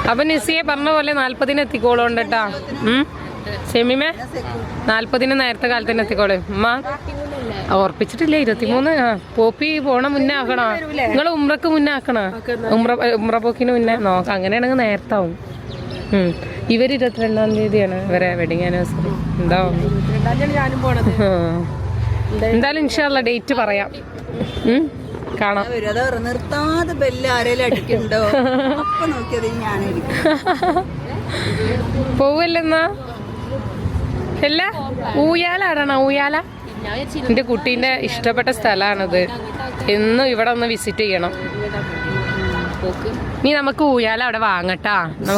അപ്പൊ നിസിയെ പറഞ്ഞ പോലെ 40 എത്തിക്കോളുണ്ട് കേട്ടാ. ഷെമിമേ 40 നേരത്തെ കാലത്തിന് എത്തിക്കോളെ. ഉമ്മ ഓർപ്പിച്ചിട്ടില്ല 23. പോപ്പി പോണ മുന്നേ ആക്കണോ? നിങ്ങൾ ഉമ്രക്ക് മുന്നേ ആക്കണോ? ഉമ്ര പോക്കിന് മുന്നേ നോക്കാം. അങ്ങനെയാണെങ്കിൽ നേരത്തെ ആവും. ഇവര് 22-ാം തീയതിയാണ് ഇവരെ വെഡിങ് ആനിവേഴ്സറി. എന്താവും എന്തായാലും ഇൻഷാല്ല ഡേറ്റ് പറയാം. കാണാം. നിർത്താതെ ബെല്ല് ആരെങ്കിലും അടിക്കണ്ടോ നോക്കിയത് പോവല്ലെന്നാ അല്ല ഊയാലാടാണോ? ഊയാല എന്റെ കുട്ടീന്റെ ഇഷ്ടപ്പെട്ട സ്ഥലമാണിത്. എന്നും ഇവിടെ ഒന്ന് വിസിറ്റ് ചെയ്യണം. നീ നമുക്ക് ഊയാല അവിടെ വാങ്ങട്ടാ. നമുക്ക്